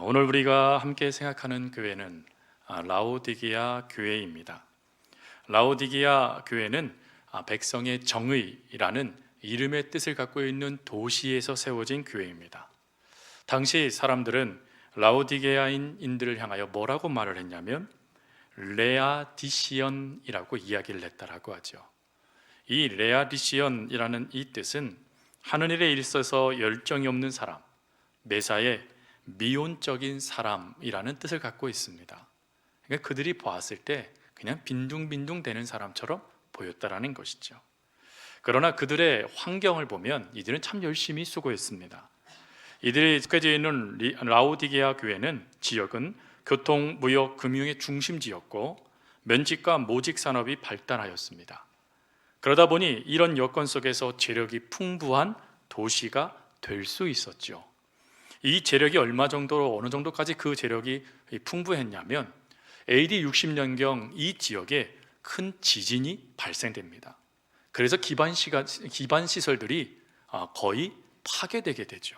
오늘 우리가 함께 생각하는 교회는 라오디게아 교회입니다. 라오디게아 교회는 백성의 정의라는 이름의 뜻을 갖고 있는 도시에서 세워진 교회입니다. 당시 사람들은 라오디게아인들을 향하여 뭐라고 말을 했냐면 레아디시언이라고 이야기를 했다라고 하죠. 이 레아디시언이라는 이 뜻은 하늘에 있어서 열정이 없는 사람, 매사에 미온적인 사람이라는 뜻을 갖고 있습니다. 그러니까 그들이 보았을 때 그냥 빈둥빈둥 되는 사람처럼 보였다라는 것이죠. 그러나 그들의 환경을 보면 이들은 참 열심히 수고했습니다. 이들이 속해져 있는 라오디게아 교회는 지역은 교통, 무역, 금융의 중심지였고 면직과 모직 산업이 발달하였습니다. 그러다 보니 이런 여건 속에서 재력이 풍부한 도시가 될 수 있었죠. 이 재력이 어느 정도까지 그 재력이 풍부했냐면 AD 60년경 이 지역에 큰 지진이 발생됩니다. 그래서 기반 시설들이 거의 파괴되게 되죠.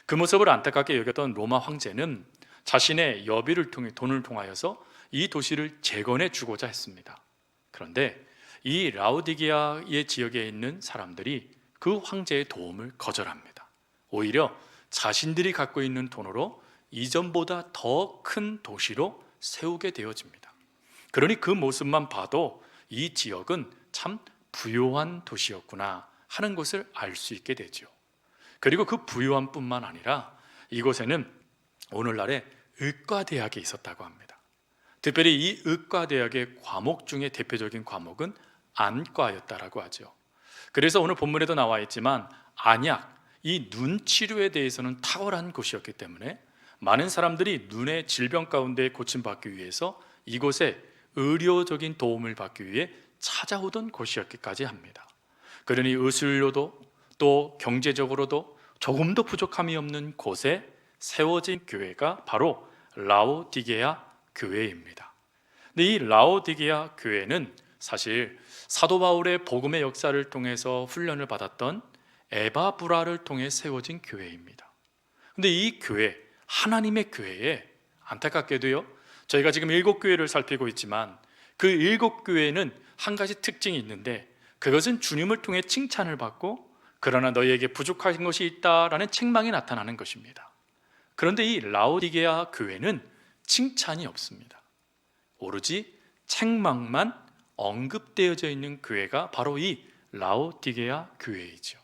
그 모습을 안타깝게 여겼던 로마 황제는 자신의 여비를 통해 돈을 통하여서 이 도시를 재건해 주고자 했습니다. 그런데 이 라오디게아의 지역에 있는 사람들이 그 황제의 도움을 거절합니다. 오히려 자신들이 갖고 있는 돈으로 이전보다 더 큰 도시로 세우게 되어집니다. 그러니 그 모습만 봐도 이 지역은 참 부유한 도시였구나 하는 것을 알 수 있게 되죠. 그리고 그 부유함뿐만 아니라 이곳에는 오늘날의 의과대학이 있었다고 합니다. 특별히 이 의과대학의 과목 중에 대표적인 과목은 안과였다라고 하죠. 그래서 오늘 본문에도 나와 있지만 안약, 이 눈 치료에 대해서는 탁월한 곳이었기 때문에 많은 사람들이 눈의 질병 가운데 고침받기 위해서 이곳에 의료적인 도움을 받기 위해 찾아오던 곳이었기까지 합니다. 그러니 의술로도 또 경제적으로도 조금도 부족함이 없는 곳에 세워진 교회가 바로 라오디게아 교회입니다. 근데 이 라오디게아 교회는 사실 사도 바울의 복음의 역사를 통해서 훈련을 받았던 에바브라를 통해 세워진 교회입니다. 근데 이 교회, 하나님의 교회에 안타깝게도요, 저희가 지금 7교회를 살피고 있지만 그 7교회는 한 가지 특징이 있는데 그것은 주님을 통해 칭찬을 받고 그러나 너희에게 부족한 것이 있다라는 책망이 나타나는 것입니다. 그런데 이 라오디게아 교회는 칭찬이 없습니다. 오로지 책망만 언급되어져 있는 교회가 바로 이 라오디게아 교회이죠.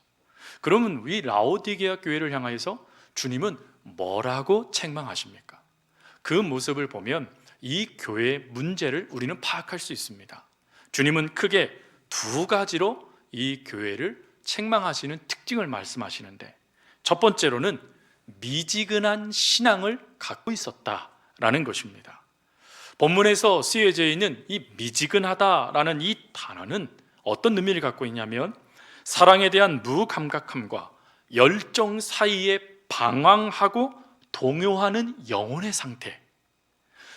그러면 이 라오디게아 교회를 향하여서 주님은 뭐라고 책망하십니까? 그 모습을 보면 이 교회의 문제를 우리는 파악할 수 있습니다. 주님은 크게 두 가지로 이 교회를 책망하시는 특징을 말씀하시는데 첫 번째로는 미지근한 신앙을 갖고 있었다라는 것입니다. 본문에서 쓰여져 있는 이 미지근하다라는 이 단어는 어떤 의미를 갖고 있냐면 사랑에 대한 무감각함과 열정 사이에 방황하고 동요하는 영혼의 상태,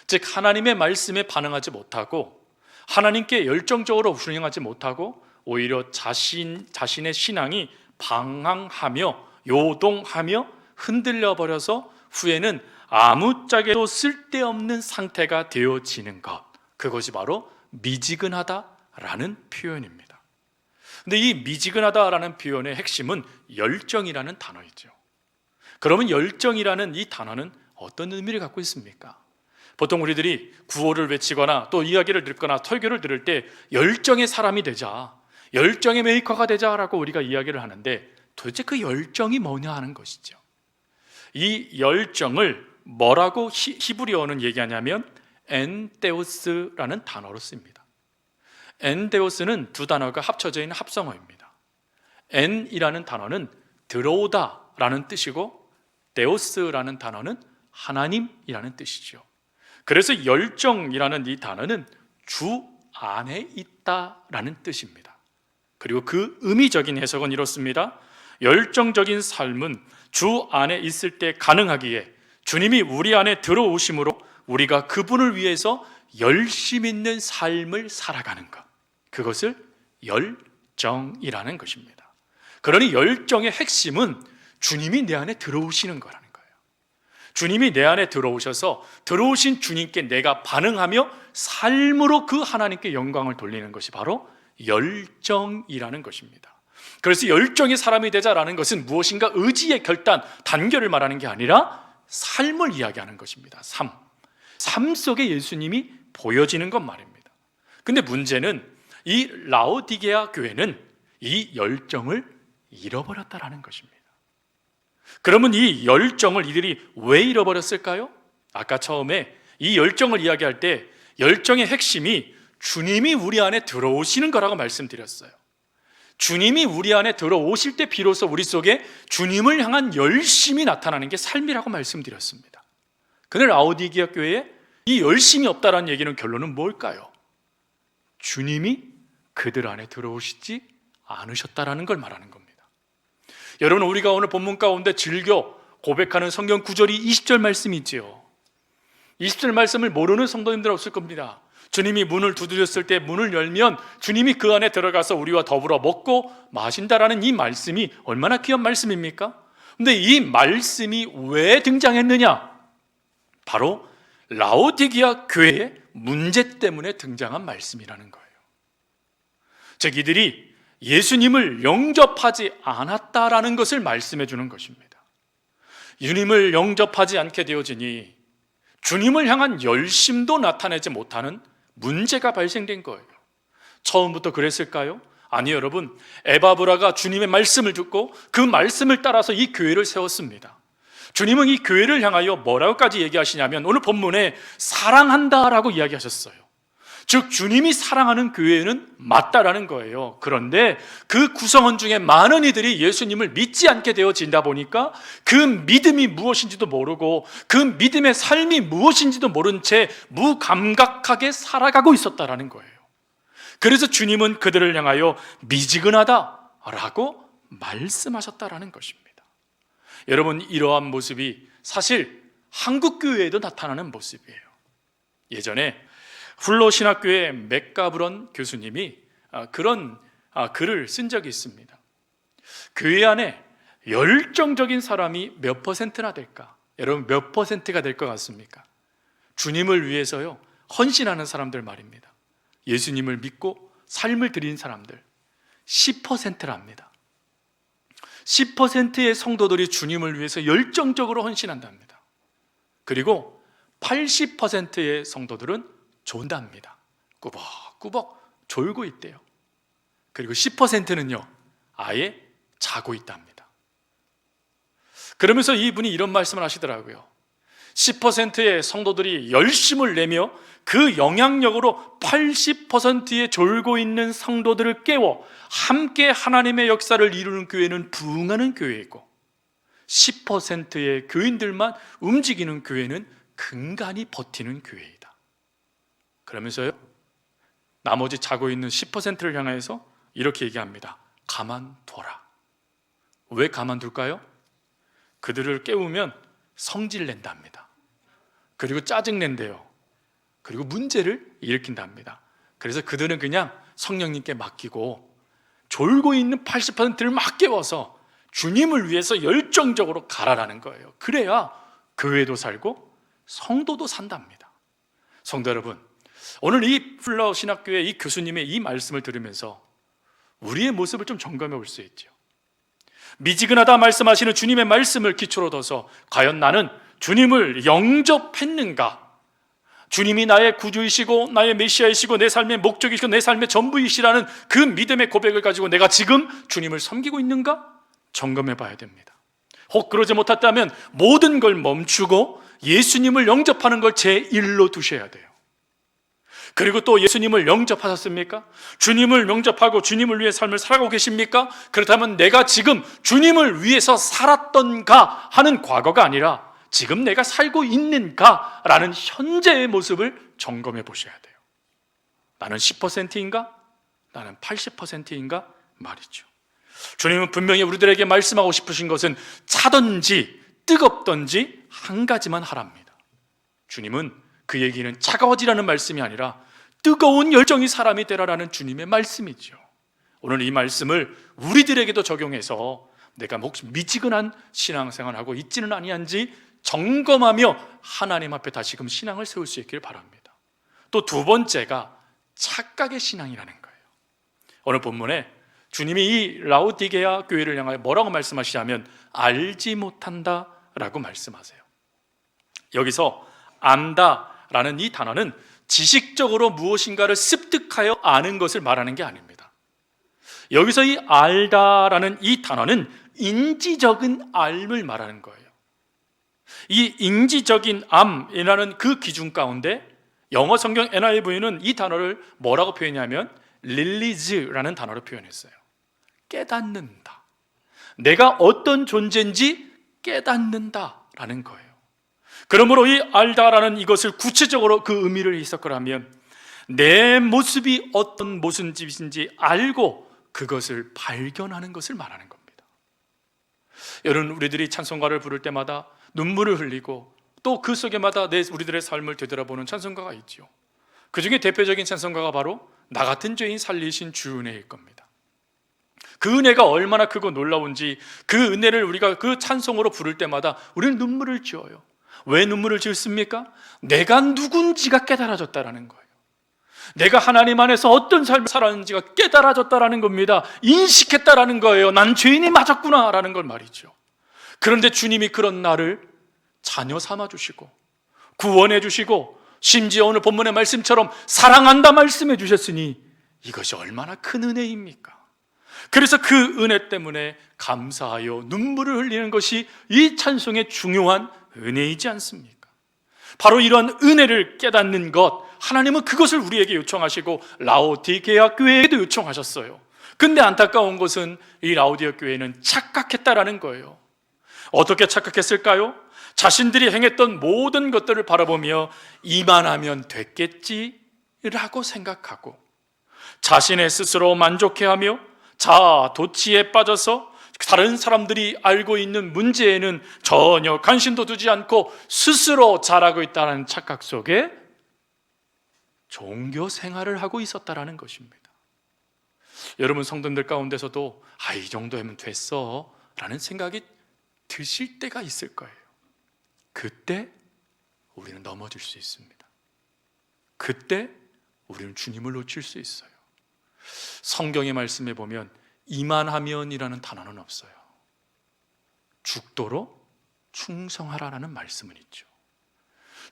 즉 하나님의 말씀에 반응하지 못하고 하나님께 열정적으로 순응하지 못하고 오히려 자신의 신앙이 방황하며 요동하며 흔들려 버려서 후에는 아무짝에도 쓸데없는 상태가 되어지는 것, 그것이 바로 미지근하다라는 표현입니다. 근데 이 미지근하다라는 표현의 핵심은 열정이라는 단어이죠. 그러면 열정이라는 이 단어는 어떤 의미를 갖고 있습니까? 보통 우리들이 구호를 외치거나 또 이야기를 듣거나 설교를 들을 때 열정의 사람이 되자, 열정의 메이커가 되자라고 우리가 이야기를 하는데 도대체 그 열정이 뭐냐 하는 것이죠. 이 열정을 뭐라고 히브리어는 얘기하냐면 엔데오스라는 단어로 씁니다. 엔데오스는 두 단어가 합쳐져 있는 합성어입니다. 엔이라는 단어는 들어오다라는 뜻이고 데오스라는 단어는 하나님이라는 뜻이죠. 그래서 열정이라는 이 단어는 주 안에 있다라는 뜻입니다. 그리고 그 의미적인 해석은 이렇습니다. 열정적인 삶은 주 안에 있을 때 가능하기에 주님이 우리 안에 들어오심으로 우리가 그분을 위해서 열심 있는 삶을 살아가는 것, 그것을 열정이라는 것입니다. 그러니 열정의 핵심은 주님이 내 안에 들어오시는 거라는 거예요. 주님이 내 안에 들어오셔서 들어오신 주님께 내가 반응하며 삶으로 그 하나님께 영광을 돌리는 것이 바로 열정이라는 것입니다. 그래서 열정의 사람이 되자라는 것은 무엇인가 의지의 결단, 단결을 말하는 게 아니라 삶을 이야기하는 것입니다. 삶 속에 예수님이 보여지는 것 말입니다. 근데 문제는 이 라오디게아 교회는 이 열정을 잃어버렸다라는 것입니다. 그러면 이 열정을 이들이 왜 잃어버렸을까요? 아까 처음에 이 열정을 이야기할 때 열정의 핵심이 주님이 우리 안에 들어오시는 거라고 말씀드렸어요. 주님이 우리 안에 들어오실 때 비로소 우리 속에 주님을 향한 열심이 나타나는 게 삶이라고 말씀드렸습니다. 그날 라오디게아 교회에 이 열심이 없다라는 얘기는 결론은 뭘까요? 주님이 그들 안에 들어오시지 않으셨다라는 걸 말하는 겁니다. 여러분, 우리가 오늘 본문 가운데 즐겨 고백하는 성경 구절이 20절 말씀이지요. 20절 말씀을 모르는 성도님들 없을 겁니다. 주님이 문을 두드렸을 때 문을 열면 주님이 그 안에 들어가서 우리와 더불어 먹고 마신다라는 이 말씀이 얼마나 귀한 말씀입니까? 근데 이 말씀이 왜 등장했느냐? 바로 라오디게아 교회의 문제 때문에 등장한 말씀이라는 거예요. 즉, 이들이 예수님을 영접하지 않았다라는 것을 말씀해 주는 것입니다. 주님을 영접하지 않게 되어지니 주님을 향한 열심도 나타내지 못하는 문제가 발생된 거예요. 처음부터 그랬을까요? 아니, 여러분, 에바브라가 주님의 말씀을 듣고 그 말씀을 따라서 이 교회를 세웠습니다. 주님은 이 교회를 향하여 뭐라고까지 얘기하시냐면 오늘 본문에 사랑한다라고 이야기하셨어요. 즉, 주님이 사랑하는 교회는 맞다라는 거예요. 그런데 그 구성원 중에 많은 이들이 예수님을 믿지 않게 되어진다 보니까 그 믿음이 무엇인지도 모르고 그 믿음의 삶이 무엇인지도 모른 채 무감각하게 살아가고 있었다라는 거예요. 그래서 주님은 그들을 향하여 미지근하다라고 말씀하셨다라는 것입니다. 여러분, 이러한 모습이 사실 한국교회에도 나타나는 모습이에요. 예전에 훌로신학교의 맥가브런 교수님이 그런 글을 쓴 적이 있습니다. 교회 안에 열정적인 사람이 몇 퍼센트나 될까? 여러분, 몇 퍼센트가 될 것 같습니까? 주님을 위해서요 헌신하는 사람들 말입니다. 예수님을 믿고 삶을 드린 사람들 10%랍니다. 10%의 성도들이 주님을 위해서 열정적으로 헌신한답니다. 그리고 80%의 성도들은 존답니다. 꾸벅꾸벅 졸고 있대요. 그리고 10%는요 아예 자고 있답니다. 그러면서 이분이 이런 말씀을 하시더라고요. 10%의 성도들이 열심을 내며 그 영향력으로 80%의 졸고 있는 성도들을 깨워 함께 하나님의 역사를 이루는 교회는 부흥하는 교회이고 10%의 교인들만 움직이는 교회는 근간히 버티는 교회이다. 그러면서요 나머지 자고 있는 10%를 향해서 이렇게 얘기합니다. 가만둬라. 왜 가만둘까요? 그들을 깨우면 성질낸답니다. 그리고 짜증낸대요. 그리고 문제를 일으킨답니다. 그래서 그들은 그냥 성령님께 맡기고 졸고 있는 80%를 막 깨워서 주님을 위해서 열정적으로 가라라는 거예요. 그래야 교회도 살고 성도도 산답니다. 성도 여러분, 오늘 이 플라워 신학교의 이 교수님의 이 말씀을 들으면서 우리의 모습을 좀 점검해 볼 수 있죠. 미지근하다 말씀하시는 주님의 말씀을 기초로 둬서 과연 나는 주님을 영접했는가? 주님이 나의 구주이시고 나의 메시아이시고 내 삶의 목적이시고 내 삶의 전부이시라는 그 믿음의 고백을 가지고 내가 지금 주님을 섬기고 있는가? 점검해 봐야 됩니다. 혹 그러지 못했다면 모든 걸 멈추고 예수님을 영접하는 걸 제1로 두셔야 돼요. 그리고 또 예수님을 영접하셨습니까? 주님을 영접하고 주님을 위해 삶을 살아가고 계십니까? 그렇다면 내가 지금 주님을 위해서 살았던가 하는 과거가 아니라 지금 내가 살고 있는가 라는 현재의 모습을 점검해 보셔야 돼요. 나는 10%인가? 나는 80%인가? 말이죠. 주님은 분명히 우리들에게 말씀하고 싶으신 것은 차든지 뜨겁든지 한 가지만 하랍니다. 주님은 그 얘기는 차가워지라는 말씀이 아니라 뜨거운 열정이 사람이 되라라는 주님의 말씀이죠. 오늘 이 말씀을 우리들에게도 적용해서 내가 혹시 미지근한 신앙생활하고 있지는 아니한지 점검하며 하나님 앞에 다시금 신앙을 세울 수 있기를 바랍니다. 또 두 번째가 착각의 신앙이라는 거예요. 오늘 본문에 주님이 이 라오디게아 교회를 향하여 뭐라고 말씀하시냐면 알지 못한다 라고 말씀하세요. 여기서 안다라는 이 단어는 지식적으로 무엇인가를 습득하여 아는 것을 말하는 게 아닙니다. 여기서 이 알다라는 이 단어는 인지적인 알을 말하는 거예요. 이 인지적인 암이라는 그 기준 가운데 영어 성경 NIV는 이 단어를 뭐라고 표현하냐면 릴리즈라는 단어로 표현했어요. 깨닫는다. 내가 어떤 존재인지 깨닫는다라는 거예요. 그러므로 이 알다라는 이것을 구체적으로 그 의미를 해석하라면 내 모습이 어떤 모습인지 알고 그것을 발견하는 것을 말하는 겁니다. 여러분, 우리들이 찬송가를 부를 때마다 눈물을 흘리고 또 그 속에마다 우리들의 삶을 되돌아보는 찬송가가 있죠. 그 중에 대표적인 찬송가가 바로 나 같은 죄인 살리신 주 은혜일 겁니다. 그 은혜가 얼마나 크고 놀라운지 그 은혜를 우리가 그 찬송으로 부를 때마다 우리는 눈물을 지어요. 왜 눈물을 지었습니까? 내가 누군지가 깨달아졌다라는 거예요. 내가 하나님 안에서 어떤 삶을 살았는지가 깨달아졌다라는 겁니다. 인식했다라는 거예요. 난 죄인이 맞았구나라는 걸 말이죠. 그런데 주님이 그런 나를 자녀 삼아 주시고 구원해 주시고 심지어 오늘 본문의 말씀처럼 사랑한다 말씀해 주셨으니 이것이 얼마나 큰 은혜입니까? 그래서 그 은혜 때문에 감사하여 눈물을 흘리는 것이 이 찬송의 중요한 은혜이지 않습니까? 바로 이러한 은혜를 깨닫는 것, 하나님은 그것을 우리에게 요청하시고 라오디게아 교회에도 요청하셨어요. 근데 안타까운 것은 이 라오디게아 교회는 착각했다라는 거예요. 어떻게 착각했을까요? 자신들이 행했던 모든 것들을 바라보며 이만하면 됐겠지라고 생각하고 자신의 스스로 만족해하며 자아 도취에 빠져서 다른 사람들이 알고 있는 문제에는 전혀 관심도 두지 않고 스스로 잘하고 있다는 착각 속에 종교 생활을 하고 있었다라는 것입니다. 여러분, 성도들 가운데서도 이 정도면 됐어 라는 생각이 드실 때가 있을 거예요. 그때 우리는 넘어질 수 있습니다. 그때 우리는 주님을 놓칠 수 있어요. 성경의 말씀에 보면 이만하면이라는 단어는 없어요. 죽도록 충성하라라는 말씀은 있죠.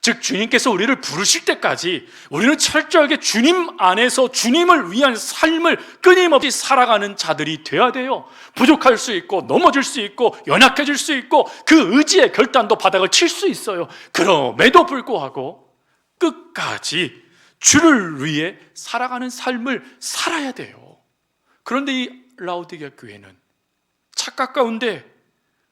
즉 주님께서 우리를 부르실 때까지 우리는 철저하게 주님 안에서 주님을 위한 삶을 끊임없이 살아가는 자들이 돼야 돼요. 부족할 수 있고 넘어질 수 있고 연약해질 수 있고 그 의지의 결단도 바닥을 칠 수 있어요. 그럼에도 불구하고 끝까지 주를 위해 살아가는 삶을 살아야 돼요. 그런데 이 라오디게아 교회는 착각 가운데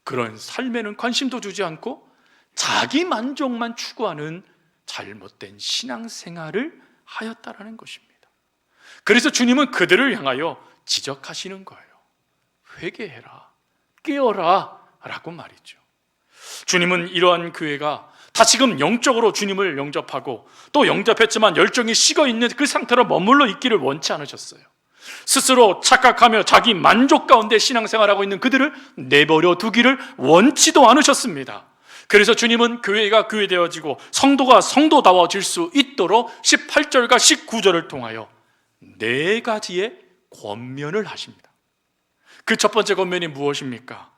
그런 삶에는 관심도 주지 않고 자기 만족만 추구하는 잘못된 신앙생활을 하였다라는 것입니다. 그래서 주님은 그들을 향하여 지적하시는 거예요. 회개해라, 깨어라 라고 말이죠. 주님은 이러한 교회가 다시금 영적으로 주님을 영접하고 또 영접했지만 열정이 식어있는 그 상태로 머물러 있기를 원치 않으셨어요. 스스로 착각하며 자기 만족 가운데 신앙생활하고 있는 그들을 내버려 두기를 원치도 않으셨습니다. 그래서 주님은 교회가 교회되어지고 성도가 성도다워질 수 있도록 18절과 19절을 통하여 4가지의 권면을 하십니다. 그 첫 번째 권면이 무엇입니까?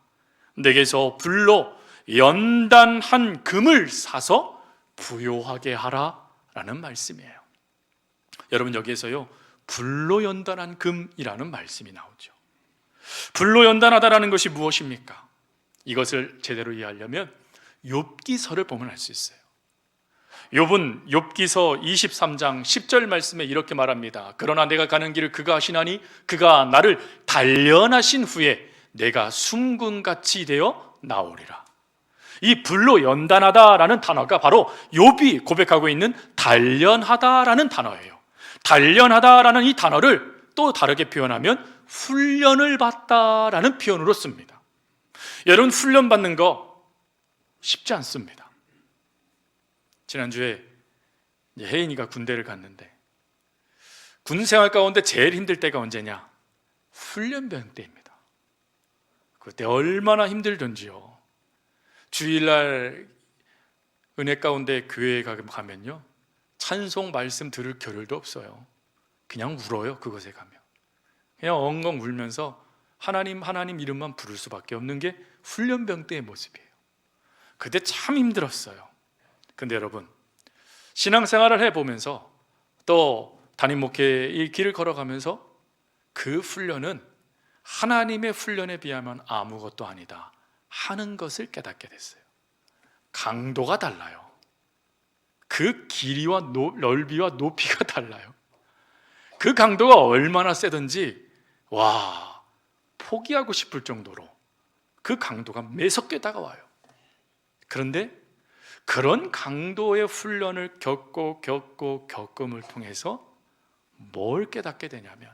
내게서 불로 연단한 금을 사서 부요하게 하라 라는 말씀이에요. 여러분, 여기에서요 불로 연단한 금이라는 말씀이 나오죠. 불로 연단하다라는 것이 무엇입니까? 이것을 제대로 이해하려면 욥기서를 보면 알 수 있어요. 욥은 욥기서 23장 10절 말씀에 이렇게 말합니다. 그러나 내가 가는 길을 그가 아시나니 그가 나를 단련하신 후에 내가 숨군같이 되어 나오리라. 이 불로 연단하다라는 단어가 바로 욥이 고백하고 있는 단련하다라는 단어예요. 단련하다라는 이 단어를 또 다르게 표현하면 훈련을 받다라는 표현으로 씁니다. 여러분, 훈련 받는 거 쉽지 않습니다. 지난주에 혜인이가 군대를 갔는데 군 생활 가운데 제일 힘들 때가 언제냐? 훈련병 때입니다. 그때 얼마나 힘들던지요. 주일날 은혜 가운데 교회에 가면요, 찬송 말씀 들을 겨를도 없어요. 그냥 울어요. 그것에 가면 그냥 엉엉 울면서 하나님 하나님 이름만 부를 수밖에 없는 게 훈련병 때의 모습이에요. 그때 참 힘들었어요. 근데 여러분, 신앙생활을 해보면서 또 담임 목회의 길을 걸어가면서 그 훈련은 하나님의 훈련에 비하면 아무것도 아니다 하는 것을 깨닫게 됐어요. 강도가 달라요. 그 길이와 넓이와 높이가 달라요. 그 강도가 얼마나 세든지 포기하고 싶을 정도로 그 강도가 매섭게 다가와요. 그런데 그런 강도의 훈련을 겪음을 통해서 뭘 깨닫게 되냐면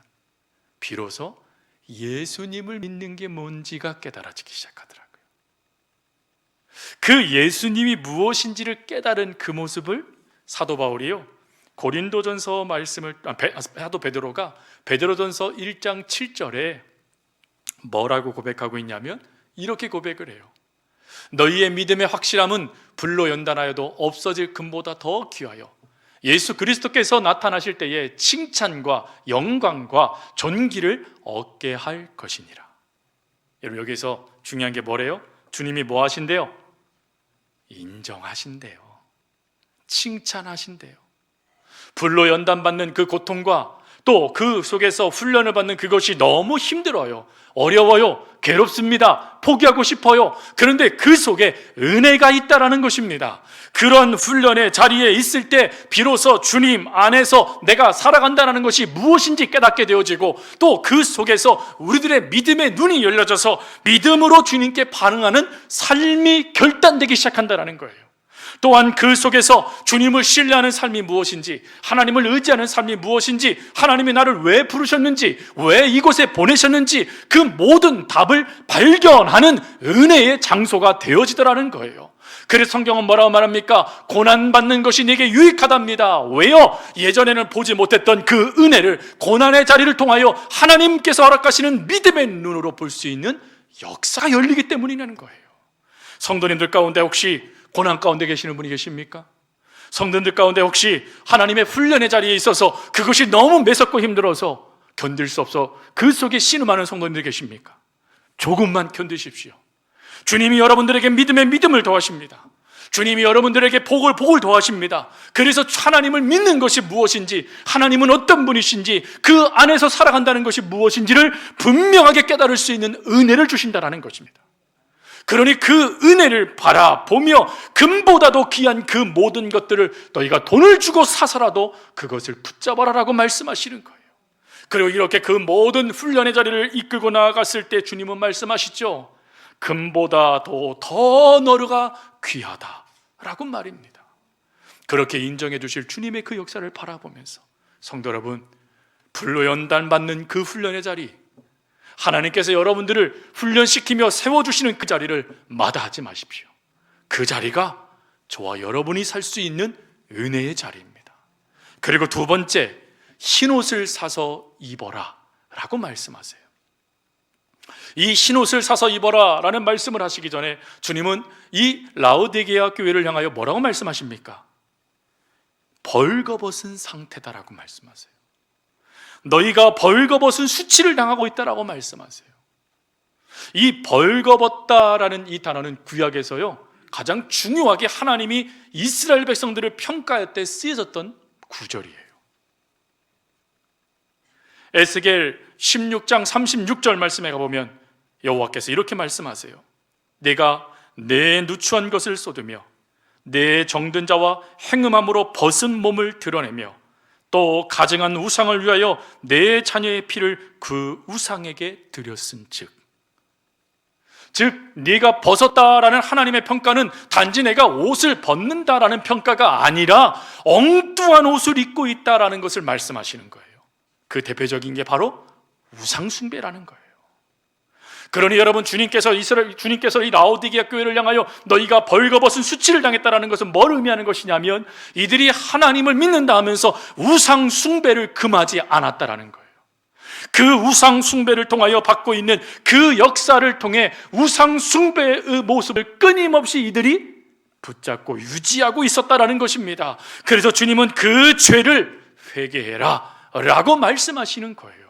비로소 예수님을 믿는 게 뭔지가 깨달아지기 시작하더라고요. 그 예수님이 무엇인지를 깨달은 그 모습을 사도 바울이요, 고린도전서 말씀을 사도 베드로가 베드로전서 1장 7절에 뭐라고 고백하고 있냐면 이렇게 고백을 해요. 너희의 믿음의 확실함은 불로 연단하여도 없어질 금보다 더 귀하여 예수 그리스도께서 나타나실 때에 칭찬과 영광과 존귀를 얻게 할 것이니라. 여러분, 여기서 중요한 게 뭐래요? 주님이 뭐 하신대요? 인정하신대요. 칭찬하신대요. 불로 연단받는 그 고통과 또 그 속에서 훈련을 받는 그것이 너무 힘들어요. 어려워요. 괴롭습니다. 포기하고 싶어요. 그런데 그 속에 은혜가 있다라는 것입니다. 그런 훈련의 자리에 있을 때 비로소 주님 안에서 내가 살아간다는 것이 무엇인지 깨닫게 되어지고 또 그 속에서 우리들의 믿음의 눈이 열려져서 믿음으로 주님께 반응하는 삶이 결단되기 시작한다는 거예요. 또한 그 속에서 주님을 신뢰하는 삶이 무엇인지, 하나님을 의지하는 삶이 무엇인지, 하나님이 나를 왜 부르셨는지, 왜 이곳에 보내셨는지 그 모든 답을 발견하는 은혜의 장소가 되어지더라는 거예요. 그래서 성경은 뭐라고 말합니까? 고난받는 것이 내게 유익하답니다. 왜요? 예전에는 보지 못했던 그 은혜를 고난의 자리를 통하여 하나님께서 허락하시는 믿음의 눈으로 볼 수 있는 역사가 열리기 때문이라는 거예요. 성도님들 가운데 혹시 고난 가운데 계시는 분이 계십니까? 성도님들 가운데 혹시 하나님의 훈련의 자리에 있어서 그것이 너무 매섭고 힘들어서 견딜 수 없어 그 속에 신음하는 성도님들 계십니까? 조금만 견디십시오. 주님이 여러분들에게 믿음을 더하십니다. 주님이 여러분들에게 복을 더하십니다. 그래서 하나님을 믿는 것이 무엇인지, 하나님은 어떤 분이신지, 그 안에서 살아간다는 것이 무엇인지를 분명하게 깨달을 수 있는 은혜를 주신다는 것입니다. 그러니 그 은혜를 바라보며 금보다도 귀한 그 모든 것들을 너희가 돈을 주고 사서라도 그것을 붙잡아라라고 말씀하시는 거예요. 그리고 이렇게 그 모든 훈련의 자리를 이끌고 나아갔을 때 주님은 말씀하시죠. 금보다도 더 너르가 귀하다라고 말입니다. 그렇게 인정해 주실 주님의 그 역사를 바라보면서 성도 여러분, 불로 연단받는 그 훈련의 자리, 하나님께서 여러분들을 훈련시키며 세워주시는 그 자리를 마다하지 마십시오. 그 자리가 저와 여러분이 살 수 있는 은혜의 자리입니다. 그리고 두 번째, 흰옷을 사서 입어라 라고 말씀하세요. 이 흰옷을 사서 입어라 라는 말씀을 하시기 전에 주님은 이 라오디게아 교회를 향하여 뭐라고 말씀하십니까? 벌거벗은 상태다라고 말씀하세요. 너희가 벌거벗은 수치를 당하고 있다라고 말씀하세요. 이 벌거벗다라는 이 단어는 구약에서요 가장 중요하게 하나님이 이스라엘 백성들을 평가할 때 쓰여졌던 구절이에요. 에스겔 16장 36절 말씀에 가보면 여호와께서 이렇게 말씀하세요. 내가 내 누추한 것을 쏟으며 내 정든 자와 행음함으로 벗은 몸을 드러내며 또 가증한 우상을 위하여 내 자녀의 피를 그 우상에게 드렸은즉, 즉 네가 벗었다라는 하나님의 평가는 단지 내가 옷을 벗는다라는 평가가 아니라 엉뚱한 옷을 입고 있다라는 것을 말씀하시는 거예요. 그 대표적인 게 바로 우상 숭배라는 거예요. 그러니 여러분, 주님께서 이 라오디게아 교회를 향하여 너희가 벌거벗은 수치를 당했다라는 것은 뭘 의미하는 것이냐면 이들이 하나님을 믿는다 하면서 우상 숭배를 금하지 않았다라는 거예요. 그 우상 숭배를 통하여 받고 있는 그 역사를 통해 우상 숭배의 모습을 끊임없이 이들이 붙잡고 유지하고 있었다라는 것입니다. 그래서 주님은 그 죄를 회개해라 라고 말씀하시는 거예요.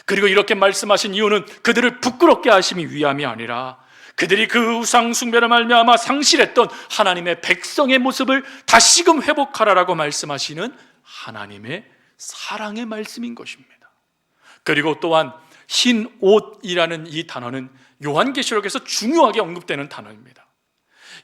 그리고 이렇게 말씀하신 이유는 그들을 부끄럽게 하심이 위함이 아니라 그들이 그 우상 숭배를 말미암아 상실했던 하나님의 백성의 모습을 다시금 회복하라라고 말씀하시는 하나님의 사랑의 말씀인 것입니다. 그리고 또한 흰 옷이라는 이 단어는 요한계시록에서 중요하게 언급되는 단어입니다.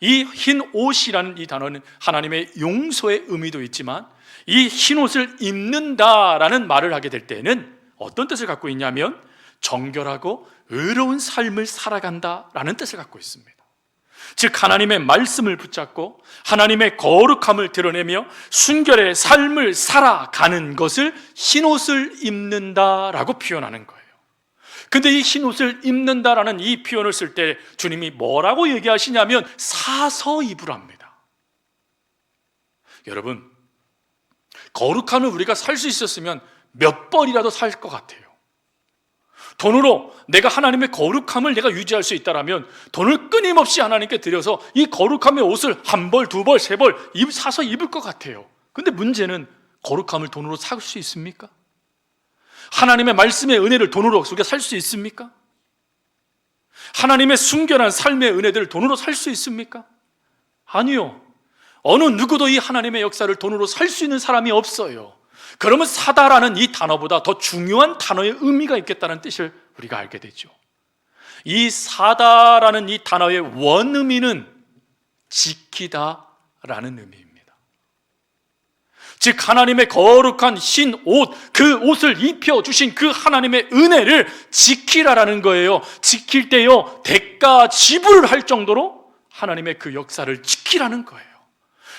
이 흰 옷이라는 이 단어는 하나님의 용서의 의미도 있지만 이 흰 옷을 입는다라는 말을 하게 될 때는 어떤 뜻을 갖고 있냐면 정결하고 의로운 삶을 살아간다라는 뜻을 갖고 있습니다. 즉 하나님의 말씀을 붙잡고 하나님의 거룩함을 드러내며 순결의 삶을 살아가는 것을 흰옷을 입는다라고 표현하는 거예요. 근데 이 흰옷을 입는다라는 이 표현을 쓸 때 주님이 뭐라고 얘기하시냐면 사서 입으랍니다. 여러분, 거룩함을 우리가 살 수 있었으면 몇 벌이라도 살 것 같아요. 돈으로 내가 하나님의 거룩함을 내가 유지할 수 있다면 돈을 끊임없이 하나님께 드려서 이 거룩함의 옷을 한 벌, 두 벌, 세 벌 사서 입을 것 같아요. 근데 문제는 거룩함을 돈으로 살 수 있습니까? 하나님의 말씀의 은혜를 돈으로 우리가 살 수 있습니까? 하나님의 순결한 삶의 은혜들을 돈으로 살 수 있습니까? 아니요. 어느 누구도 이 하나님의 역사를 돈으로 살 수 있는 사람이 없어요. 그러면 사다라는 이 단어보다 더 중요한 단어의 의미가 있겠다는 뜻을 우리가 알게 되죠. 이 사다라는 이 단어의 원의미는 지키다라는 의미입니다. 즉 하나님의 거룩한 흰 옷, 그 옷을 입혀주신 그 하나님의 은혜를 지키라라는 거예요. 지킬 때요 대가 지불을 할 정도로 하나님의 그 역사를 지키라는 거예요.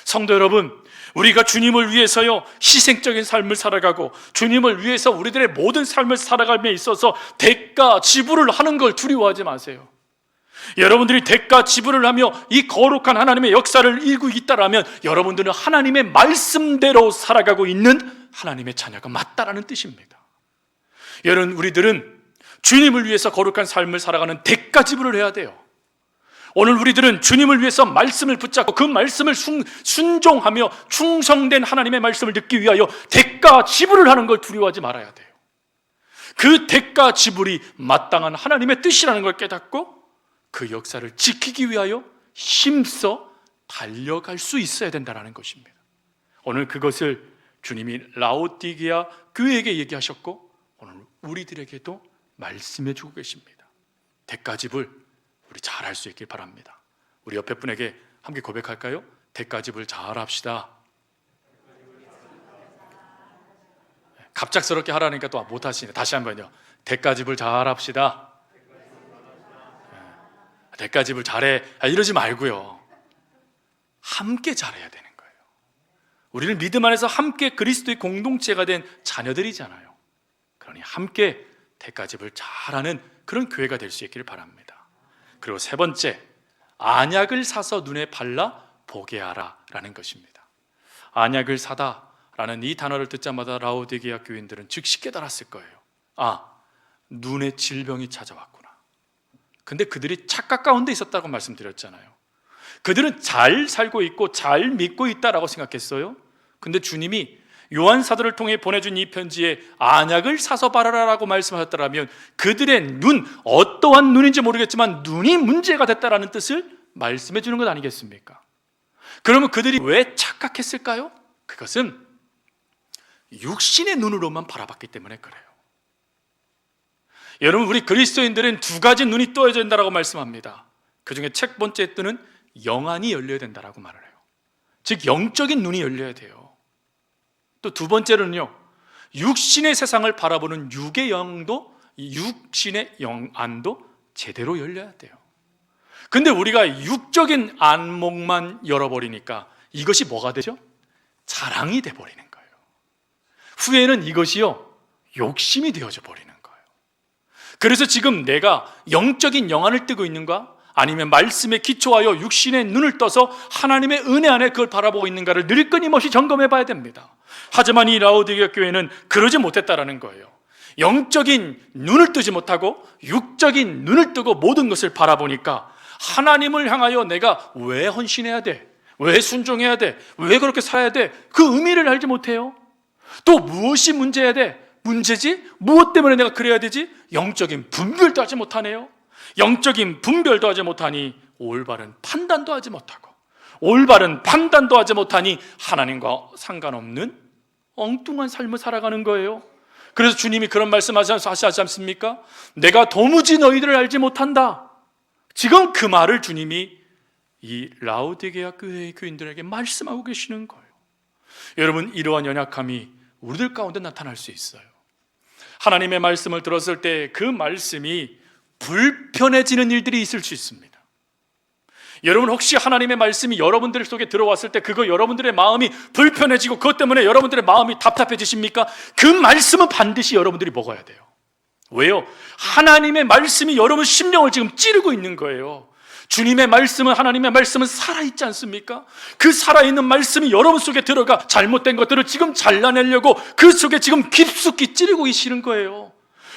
성도 여러분, 우리가 주님을 위해서요 희생적인 삶을 살아가고 주님을 위해서 우리들의 모든 삶을 살아감에 있어서 대가 지불을 하는 걸 두려워하지 마세요. 여러분들이 대가 지불을 하며 이 거룩한 하나님의 역사를 이루고 있다라면 여러분들은 하나님의 말씀대로 살아가고 있는 하나님의 자녀가 맞다라는 뜻입니다. 여러분, 우리들은 주님을 위해서 거룩한 삶을 살아가는 대가 지불을 해야 돼요. 오늘 우리들은 주님을 위해서 말씀을 붙잡고 그 말씀을 순종하며 충성된 하나님의 말씀을 듣기 위하여 대가 지불을 하는 걸 두려워하지 말아야 돼요. 그 대가 지불이 마땅한 하나님의 뜻이라는 걸 깨닫고 그 역사를 지키기 위하여 힘써 달려갈 수 있어야 된다는 것입니다. 오늘 그것을 주님이 라오디게아 교회에게 얘기하셨고 오늘 우리들에게도 말씀해 주고 계십니다. 대가 지불 우리 잘할 수 있길 바랍니다. 우리 옆에 분에게 함께 고백할까요? 대가집을 잘합시다. 갑작스럽게 하라니까 또 못하시네. 다시 한번요. 대가집을 잘합시다. 대가집을 잘해 이러지 말고요, 함께 잘해야 되는 거예요. 우리는 믿음 안에서 함께 그리스도의 공동체가 된 자녀들이잖아요. 그러니 함께 대가집을 잘하는 그런 교회가 될 수 있기를 바랍니다. 그리고 세 번째, 안약을 사서 눈에 발라 보게 하라 라는 것입니다. 안약을 사다 라는 이 단어를 듣자마자 라오디게아 교인들은 즉시 깨달았을 거예요. 아, 눈에 질병이 찾아왔구나. 근데 그들이 착각 가운데 있었다고 말씀드렸잖아요. 그들은 잘 살고 있고 잘 믿고 있다라고 생각했어요. 근데 주님이 요한 사도를 통해 보내준 이 편지에 안약을 사서 바라라라고 말씀하셨다면 그들의 눈, 어떠한 눈인지 모르겠지만 눈이 문제가 됐다라는 뜻을 말씀해 주는 것 아니겠습니까? 그러면 그들이 왜 착각했을까요? 그것은 육신의 눈으로만 바라봤기 때문에 그래요. 여러분, 우리 그리스도인들은 두 가지 눈이 떠야 된다라고 말씀합니다. 그 중에 첫 번째 뜨는 영안이 열려야 된다라고 말을 해요. 즉 영적인 눈이 열려야 돼요. 또 두 번째로는요, 육신의 세상을 바라보는 육의 영도, 육신의 영안도 제대로 열려야 돼요. 근데 우리가 육적인 안목만 열어버리니까 이것이 뭐가 되죠? 자랑이 돼버리는 거예요. 후에는 이것이요 욕심이 되어져 버리는 거예요. 그래서 지금 내가 영적인 영안을 뜨고 있는가, 아니면 말씀에 기초하여 육신의 눈을 떠서 하나님의 은혜 안에 그걸 바라보고 있는가를 늘 끊임없이 점검해 봐야 됩니다. 하지만 이 라오디게아 교회는 그러지 못했다라는 거예요. 영적인 눈을 뜨지 못하고 육적인 눈을 뜨고 모든 것을 바라보니까 하나님을 향하여 내가 왜 헌신해야 돼? 왜 순종해야 돼? 왜 그렇게 살아야 돼? 그 의미를 알지 못해요. 또 무엇이 문제야 돼? 문제지? 무엇 때문에 내가 그래야 되지? 영적인 분별도 하지 못하네요. 영적인 분별도 하지 못하니 올바른 판단도 하지 못하고, 올바른 판단도 하지 못하니 하나님과 상관없는 엉뚱한 삶을 살아가는 거예요. 그래서 주님이 그런 말씀하시지 않습니까? 내가 도무지 너희들을 알지 못한다. 지금 그 말을 주님이 이 라오디게아 교회의 교인들에게 말씀하고 계시는 거예요. 여러분, 이러한 연약함이 우리들 가운데 나타날 수 있어요. 하나님의 말씀을 들었을 때 그 말씀이 불편해지는 일들이 있을 수 있습니다. 여러분, 혹시 하나님의 말씀이 여러분들 속에 들어왔을 때 그거 여러분들의 마음이 불편해지고 그것 때문에 여러분들의 마음이 답답해지십니까? 그 말씀은 반드시 여러분들이 먹어야 돼요. 왜요? 하나님의 말씀이 여러분 심령을 지금 찌르고 있는 거예요. 주님의 말씀은, 하나님의 말씀은 살아있지 않습니까? 그 살아있는 말씀이 여러분 속에 들어가 잘못된 것들을 지금 잘라내려고 그 속에 지금 깊숙이 찌르고 계시는 거예요.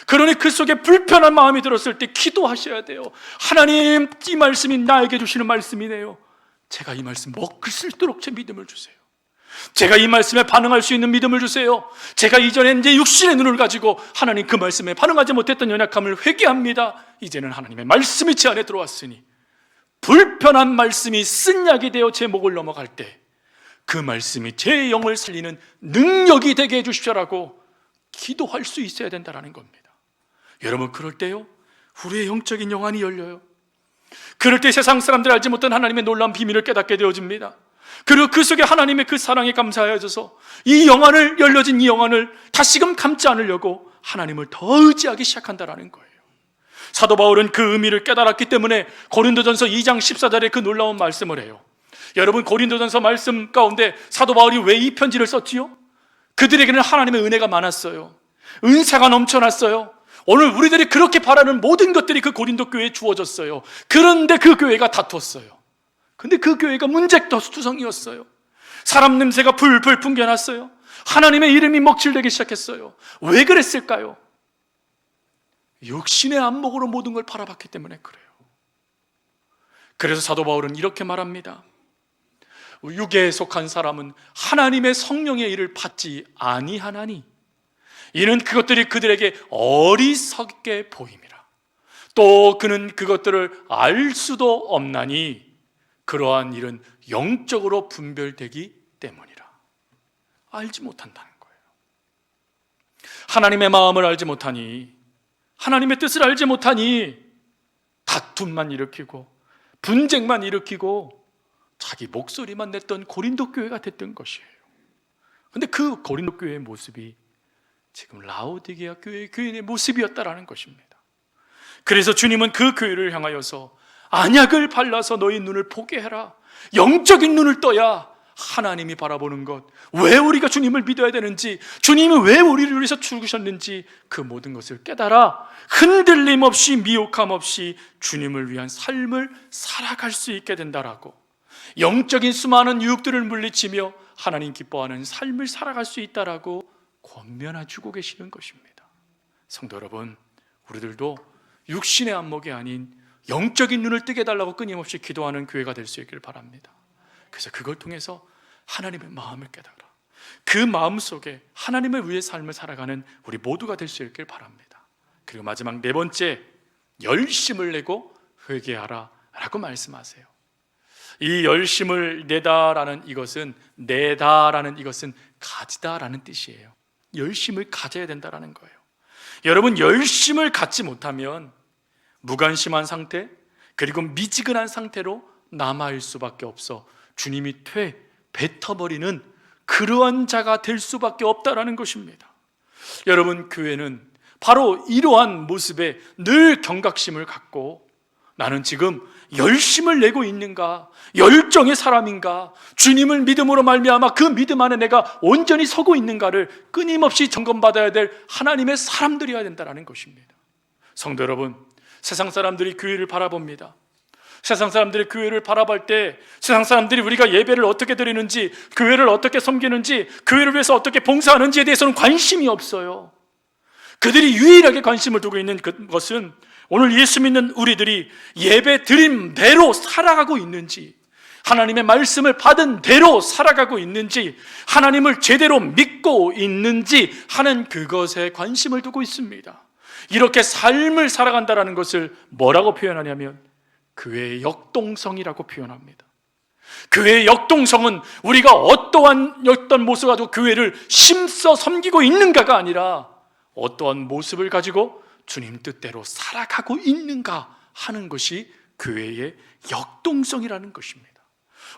그러니 그 속에 불편한 마음이 들었을 때 기도하셔야 돼요. 하나님, 이 말씀이 나에게 주시는 말씀이네요. 제가 이 말씀 먹을 수 있도록 제 믿음을 주세요. 제가 이 말씀에 반응할 수 있는 믿음을 주세요. 제가 이전에 이제 육신의 눈을 가지고 하나님 그 말씀에 반응하지 못했던 연약함을 회개합니다. 이제는 하나님의 말씀이 제 안에 들어왔으니 불편한 말씀이 쓴 약이 되어 제 목을 넘어갈 때 그 말씀이 제 영을 살리는 능력이 되게 해주십시오라고 기도할 수 있어야 된다는 겁니다. 여러분, 그럴 때요, 우리의 영적인 영안이 열려요. 그럴 때 세상 사람들이 알지 못한 하나님의 놀라운 비밀을 깨닫게 되어집니다. 그리고 그 속에 하나님의 그 사랑에 감사하여져서 이 영안을, 열려진 이 영안을 다시금 감지 않으려고 하나님을 더 의지하기 시작한다는 거예요. 사도 바울은 그 의미를 깨달았기 때문에 고린도전서 2장 14절에 그 놀라운 말씀을 해요. 여러분, 고린도전서 말씀 가운데 사도 바울이 왜 이 편지를 썼지요? 그들에게는 하나님의 은혜가 많았어요. 은사가 넘쳐났어요. 오늘 우리들이 그렇게 바라는 모든 것들이 그 고린도 교회에 주어졌어요. 그런데 그 교회가 다퉜어요. 근데 그 교회가 문제투성이었어요. 사람 냄새가 풀풀 풍겨났어요. 하나님의 이름이 먹칠되기 시작했어요. 왜 그랬을까요? 육신의 안목으로 모든 걸 바라봤기 때문에 그래요. 그래서 사도 바울은 이렇게 말합니다. 육에 속한 사람은 하나님의 성령의 일을 받지 아니하나니 이는 그것들이 그들에게 어리석게 보임이라. 또 그는 그것들을 알 수도 없나니 그러한 일은 영적으로 분별되기 때문이라. 알지 못한다는 거예요. 하나님의 마음을 알지 못하니, 하나님의 뜻을 알지 못하니 다툼만 일으키고 분쟁만 일으키고 자기 목소리만 냈던 고린도 교회가 됐던 것이에요. 그런데 그 고린도 교회의 모습이 지금 라오디게아 교회의 교인의 모습이었다라는 것입니다. 그래서 주님은 그 교회를 향하여서 안약을 발라서 너희 눈을 보게 해라. 영적인 눈을 떠야 하나님이 바라보는 것, 왜 우리가 주님을 믿어야 되는지, 주님이 왜 우리를 위해서 죽으셨는지 그 모든 것을 깨달아 흔들림 없이 미혹함 없이 주님을 위한 삶을 살아갈 수 있게 된다라고, 영적인 수많은 유혹들을 물리치며 하나님 기뻐하는 삶을 살아갈 수 있다라고 권면해 주고 계시는 것입니다. 성도 여러분, 우리들도 육신의 안목이 아닌 영적인 눈을 뜨게 해달라고 끊임없이 기도하는 교회가 될 수 있기를 바랍니다. 그래서 그걸 통해서 하나님의 마음을 깨달아 그 마음 속에 하나님을 위해 삶을 살아가는 우리 모두가 될 수 있기를 바랍니다. 그리고 마지막 네 번째, 열심을 내고 회개하라 라고 말씀하세요. 이 열심을 내다라는 이것은, 내다라는 이것은 가지다라는 뜻이에요. 열심을 가져야 된다라는 거예요. 여러분, 열심을 갖지 못하면 무관심한 상태, 그리고 미지근한 상태로 남아있을 수밖에 없어 주님이 뱉어버리는 그러한 자가 될 수밖에 없다라는 것입니다. 여러분, 교회는 바로 이러한 모습에 늘 경각심을 갖고 나는 지금 열심을 내고 있는가, 열정의 사람인가, 주님을 믿음으로 말미암아 그 믿음 안에 내가 온전히 서고 있는가를 끊임없이 점검받아야 될 하나님의 사람들이어야 된다는 것입니다. 성도 여러분, 세상 사람들이 교회를 바라봅니다. 세상 사람들이 교회를 바라볼 때 세상 사람들이 우리가 예배를 어떻게 드리는지, 교회를 어떻게 섬기는지, 교회를 위해서 어떻게 봉사하는지에 대해서는 관심이 없어요. 그들이 유일하게 관심을 두고 있는 것은 오늘 예수 믿는 우리들이 예배 드린 대로 살아가고 있는지, 하나님의 말씀을 받은 대로 살아가고 있는지, 하나님을 제대로 믿고 있는지 하는 그것에 관심을 두고 있습니다. 이렇게 삶을 살아간다는 것을 뭐라고 표현하냐면 교회의 역동성이라고 표현합니다. 교회의 역동성은 우리가 어떤 모습을 가지고 교회를 힘써 섬기고 있는가가 아니라 어떠한 모습을 가지고 주님 뜻대로 살아가고 있는가 하는 것이 교회의 역동성이라는 것입니다.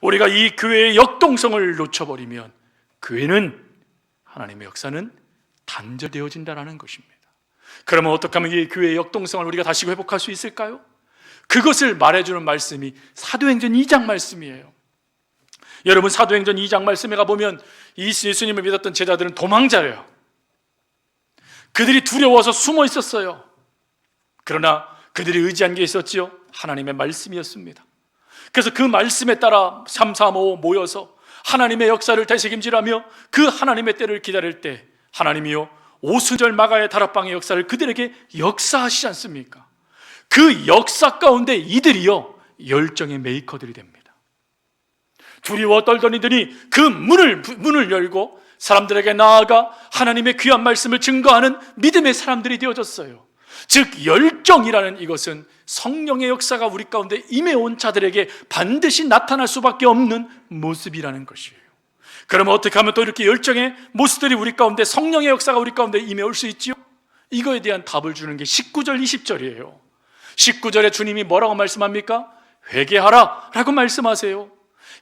우리가 이 교회의 역동성을 놓쳐버리면 교회는, 하나님의 역사는 단절되어진다는 것입니다. 그러면 어떻게 하면 이 교회의 역동성을 우리가 다시 회복할 수 있을까요? 그것을 말해주는 말씀이 사도행전 2장 말씀이에요. 여러분, 사도행전 2장 말씀에 가보면 예수님을 믿었던 제자들은 도망자예요. 그들이 두려워서 숨어 있었어요. 그러나 그들이 의지한 게 있었지요. 하나님의 말씀이었습니다. 그래서 그 말씀에 따라 3, 4, 5 모여서 하나님의 역사를 되새김질하며 그 하나님의 때를 기다릴 때 하나님이요 오순절 마가의 다락방의 역사를 그들에게 역사하시지 않습니까? 그 역사 가운데 이들이요 열정의 메이커들이 됩니다. 두려워 떨던 이들이 그 문을 열고 사람들에게 나아가 하나님의 귀한 말씀을 증거하는 믿음의 사람들이 되어졌어요. 즉 열정이라는 이것은 성령의 역사가 우리 가운데 임해온 자들에게 반드시 나타날 수밖에 없는 모습이라는 것이에요. 그러면 어떻게 하면 또 이렇게 열정의 모습들이 우리 가운데, 성령의 역사가 우리 가운데 임해올 수 있지요? 이거에 대한 답을 주는 게 19절 20절이에요 19절에 주님이 뭐라고 말씀합니까? 회개하라 라고 말씀하세요.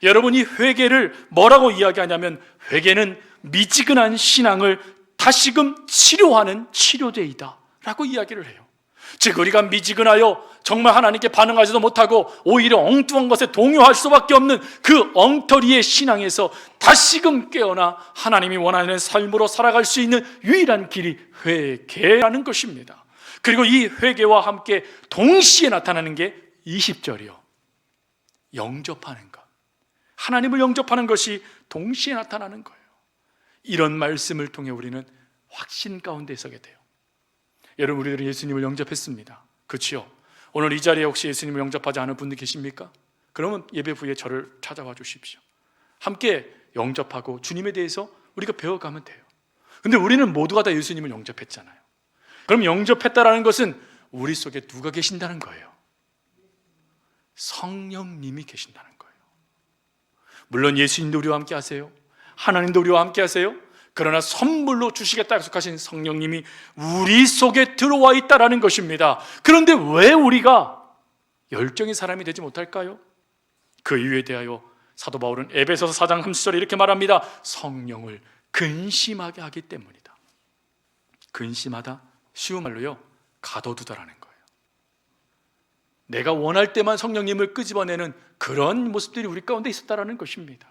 여러분, 이 회개를 뭐라고 이야기하냐면 회개는 미지근한 신앙을 다시금 치료하는 치료제이다 라고 이야기를 해요. 즉 우리가 미지근하여 정말 하나님께 반응하지도 못하고 오히려 엉뚱한 것에 동요할 수밖에 없는 그 엉터리의 신앙에서 다시금 깨어나 하나님이 원하는 삶으로 살아갈 수 있는 유일한 길이 회개라는 것입니다. 그리고 이 회개와 함께 동시에 나타나는 게 20절이요 영접하는 것, 하나님을 영접하는 것이 동시에 나타나는 거예요. 이런 말씀을 통해 우리는 확신 가운데 서게 돼요. 여러분, 우리들은 예수님을 영접했습니다. 그렇죠? 오늘 이 자리에 혹시 예수님을 영접하지 않은 분들 계십니까? 그러면 예배 후에 저를 찾아와 주십시오. 함께 영접하고 주님에 대해서 우리가 배워가면 돼요. 근데 우리는 모두가 다 예수님을 영접했잖아요. 그럼 영접했다라는 것은 우리 속에 누가 계신다는 거예요? 성령님이 계신다는 거예요. 물론 예수님도 우리와 함께 하세요. 하나님도 우리와 함께 하세요. 그러나 선물로 주시겠다 약속하신 성령님이 우리 속에 들어와 있다라는 것입니다. 그런데 왜 우리가 열정의 사람이 되지 못할까요? 그 이유에 대하여 사도 바울은 에베소서 4장 30절에 이렇게 말합니다. 성령을 근심하게 하기 때문이다. 근심하다, 쉬운 말로요 가둬두다라는 거예요. 내가 원할 때만 성령님을 끄집어내는 그런 모습들이 우리 가운데 있었다라는 것입니다.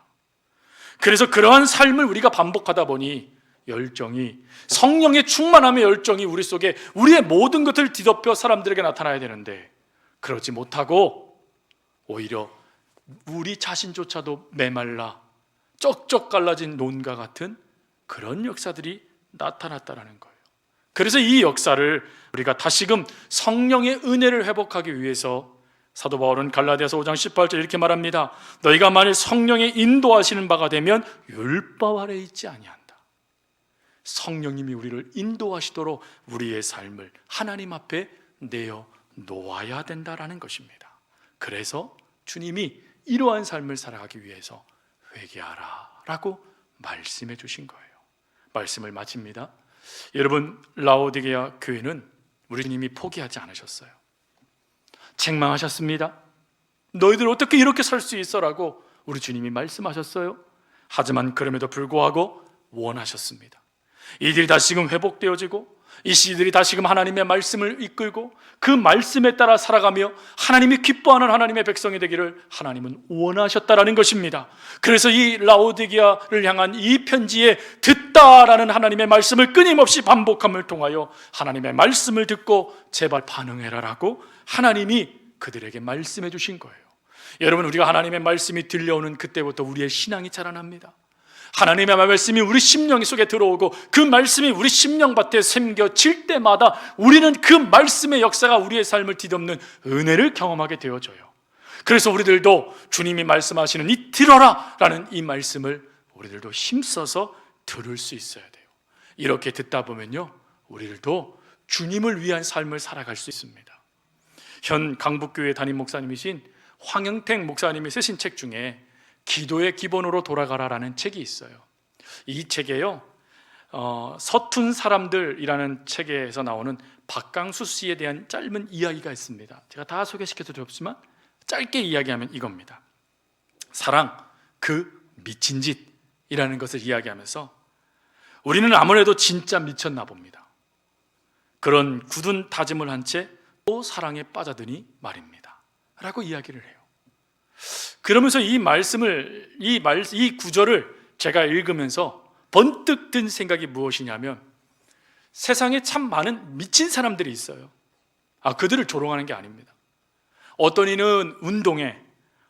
그래서 그러한 삶을 우리가 반복하다 보니 열정이, 성령의 충만함의 열정이 우리 속에 우리의 모든 것을 뒤덮여 사람들에게 나타나야 되는데 그러지 못하고 오히려 우리 자신조차도 메말라 쩍쩍 갈라진 논과 같은 그런 역사들이 나타났다는 거예요. 그래서 이 역사를 우리가 다시금 성령의 은혜를 회복하기 위해서 사도 바울은 갈라디아서 5장 18절 이렇게 말합니다. 너희가 만일 성령의 인도하시는 바가 되면 율법 아래 있지 아니한다. 성령님이 우리를 인도하시도록 우리의 삶을 하나님 앞에 내어 놓아야 된다라는 것입니다. 그래서 주님이 이러한 삶을 살아가기 위해서 회개하라 라고 말씀해 주신 거예요. 말씀을 마칩니다. 여러분, 라오디게아 교회는 우리 주님이 포기하지 않으셨어요. 책망하셨습니다. 너희들 어떻게 이렇게 살 수 있어? 라고 우리 주님이 말씀하셨어요. 하지만 그럼에도 불구하고 원하셨습니다. 이들이 다시금 회복되어지고 이 씨들이 다시금 하나님의 말씀을 이끌고 그 말씀에 따라 살아가며 하나님이 기뻐하는 하나님의 백성이 되기를 하나님은 원하셨다라는 것입니다. 그래서 이 라오디게아를 향한 이 편지에 듣다라는 하나님의 말씀을 끊임없이 반복함을 통하여 하나님의 말씀을 듣고 제발 반응해라라고 하나님이 그들에게 말씀해 주신 거예요. 여러분, 우리가 하나님의 말씀이 들려오는 그때부터 우리의 신앙이 자라납니다. 하나님의 말씀이 우리 심령 속에 들어오고 그 말씀이 우리 심령밭에 sem겨질 때마다 우리는 그 말씀의 역사가 우리의 삶을 뒤덮는 은혜를 경험하게 되어져요. 그래서 우리들도 주님이 말씀하시는 이 들어라 라는 이 말씀을 우리들도 힘써서 들을 수 있어야 돼요. 이렇게 듣다 보면요, 우리들도 주님을 위한 삶을 살아갈 수 있습니다. 현 강북교회 담임 목사님이신 황영택 목사님이 쓰신 책 중에 기도의 기본으로 돌아가라라는 책이 있어요. 이 책에요, 서툰 사람들이라는 책에서 나오는 박강수 씨에 대한 짧은 이야기가 있습니다. 제가 다 소개시켜도 없지만 짧게 이야기하면 이겁니다. 사랑, 그 미친 짓이라는 것을 이야기하면서 우리는 아무래도 진짜 미쳤나 봅니다. 그런 굳은 다짐을 한 채 또 사랑에 빠져드니 말입니다 라고 이야기를 해요. 그러면서 이 구절을 제가 읽으면서 번뜩 든 생각이 무엇이냐면, 세상에 참 많은 미친 사람들이 있어요. 그들을 조롱하는 게 아닙니다. 어떤 이는 운동에,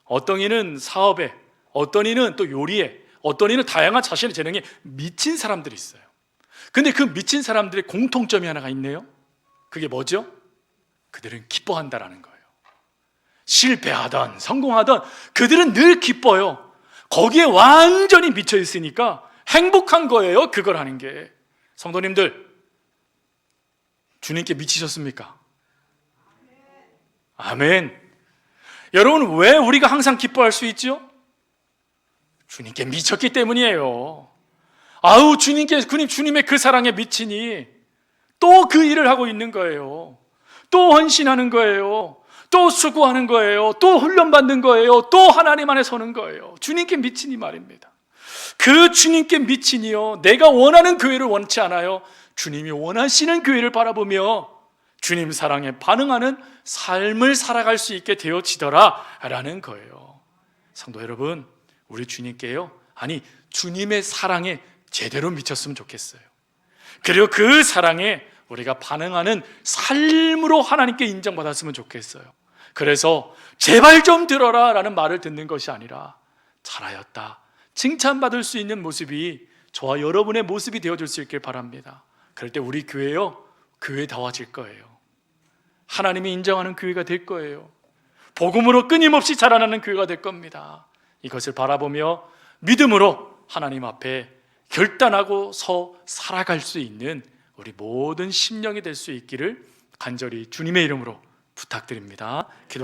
어떤 이는 사업에, 어떤 이는 또 요리에, 어떤 이는 다양한 자신의 재능에 미친 사람들이 있어요. 근데 그 미친 사람들의 공통점이 하나가 있네요. 그게 뭐죠? 그들은 기뻐한다라는 거예요. 실패하던 성공하던 그들은 늘 기뻐요. 거기에 완전히 미쳐 있으니까 행복한 거예요, 그걸 하는 게. 성도님들, 주님께 미치셨습니까? 아멘. 여러분, 왜 우리가 항상 기뻐할 수 있죠? 주님께 미쳤기 때문이에요. 주님의 그 사랑에 미치니 또 그 일을 하고 있는 거예요. 또 헌신하는 거예요. 또 수고하는 거예요. 또 훈련받는 거예요. 또 하나님 안에 서는 거예요. 주님께 미치니 말입니다. 그 주님께 미치니요, 내가 원하는 교회를 원치 않아요. 주님이 원하시는 교회를 바라보며 주님 사랑에 반응하는 삶을 살아갈 수 있게 되어지더라 라는 거예요. 성도 여러분, 우리 주님께요, 주님의 사랑에 제대로 미쳤으면 좋겠어요. 그리고 그 사랑에 우리가 반응하는 삶으로 하나님께 인정받았으면 좋겠어요. 그래서 제발 좀 들어라 라는 말을 듣는 것이 아니라 잘하였다, 칭찬받을 수 있는 모습이 저와 여러분의 모습이 되어줄 수 있길 바랍니다. 그럴 때 우리 교회요, 교회다워질 거예요. 하나님이 인정하는 교회가 될 거예요. 복음으로 끊임없이 자라나는 교회가 될 겁니다. 이것을 바라보며 믿음으로 하나님 앞에 결단하고 살아갈 수 있는 우리 모든 심령이 될 수 있기를 간절히 주님의 이름으로 부탁드립니다. 기도